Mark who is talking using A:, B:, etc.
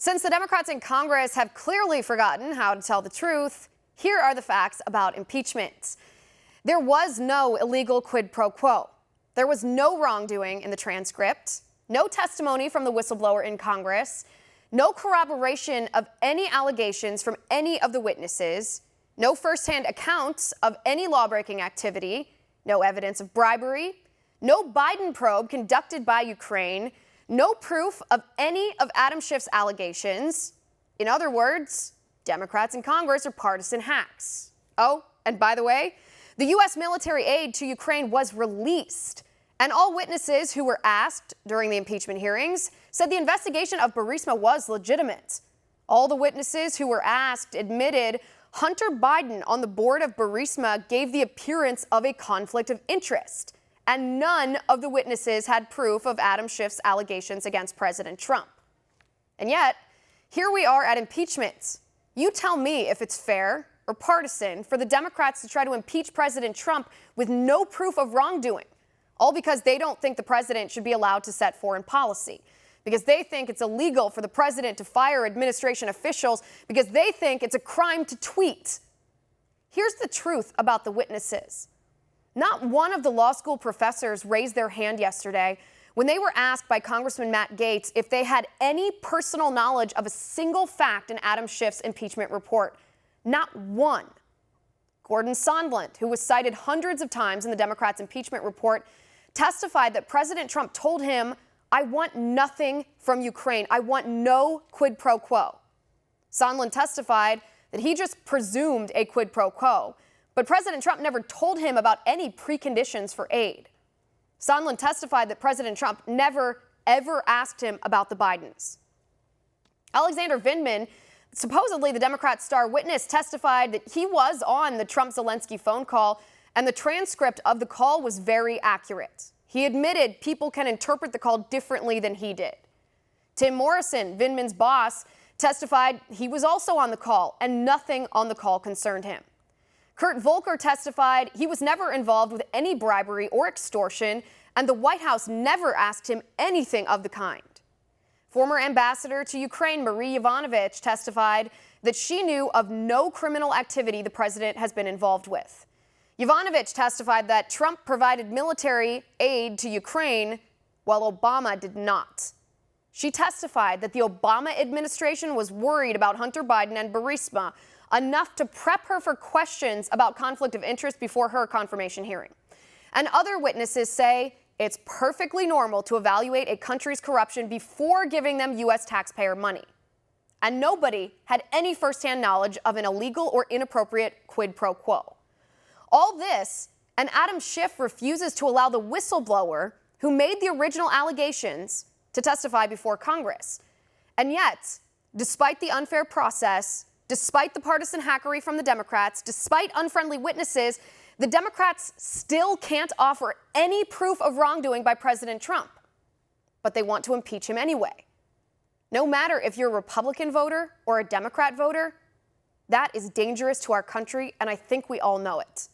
A: Since the Democrats in Congress have clearly forgotten how to tell the truth, here are the facts about impeachment. There was no illegal quid pro quo. There was no wrongdoing in the transcript, no testimony from the whistleblower in Congress, no corroboration of any allegations from any of the witnesses, no firsthand accounts of any lawbreaking activity, no evidence of bribery, no Biden probe conducted by Ukraine, no proof of any of Adam Schiff's allegations. In other words, Democrats in Congress are partisan hacks. Oh, and by the way, the U.S. military aid to Ukraine was released, and all witnesses who were asked during the impeachment hearings said the investigation of Burisma was legitimate. All the witnesses who were asked admitted Hunter Biden on the board of Burisma gave the appearance of a conflict of interest, and none of the witnesses had proof of Adam Schiff's allegations against President Trump. And yet, here we are at impeachment. You tell me if it's fair or partisan for the Democrats to try to impeach President Trump with no proof of wrongdoing, all because they don't think the president should be allowed to set foreign policy, because they think it's illegal for the president to fire administration officials, because they think it's a crime to tweet. Here's the truth about the witnesses. Not one of the law school professors raised their hand yesterday when they were asked by Congressman Matt Gaetz if they had any personal knowledge of a single fact in Adam Schiff's impeachment report. Not one. Gordon Sondland, who was cited hundreds of times in the Democrats' impeachment report, testified that President Trump told him, "I want nothing from Ukraine. I want no quid pro quo." Sondland testified that he just presumed a quid pro quo, but President Trump never told him about any preconditions for aid. Sondland testified that President Trump never, ever asked him about the Bidens. Alexander Vindman, supposedly the Democrat star witness, testified that he was on the Trump-Zelensky phone call, and the transcript of the call was very accurate. He admitted people can interpret the call differently than he did. Tim Morrison, Vindman's boss, testified he was also on the call, and nothing on the call concerned him. Kurt Volker testified he was never involved with any bribery or extortion, and the White House never asked him anything of the kind. Former ambassador to Ukraine, Marie Yovanovitch, testified that she knew of no criminal activity the president has been involved with. Yovanovitch testified that Trump provided military aid to Ukraine while Obama did not. She testified that the Obama administration was worried about Hunter Biden and Burisma enough to prep her for questions about conflict of interest before her confirmation hearing. And other witnesses say it's perfectly normal to evaluate a country's corruption before giving them U.S. taxpayer money. And nobody had any firsthand knowledge of an illegal or inappropriate quid pro quo. All this, and Adam Schiff refuses to allow the whistleblower who made the original allegations to testify before Congress. And yet, despite the unfair process, despite the partisan hackery from the Democrats, despite unfriendly witnesses, the Democrats still can't offer any proof of wrongdoing by President Trump. But they want to impeach him anyway. No matter if you're a Republican voter or a Democrat voter, that is dangerous to our country, and I think we all know it.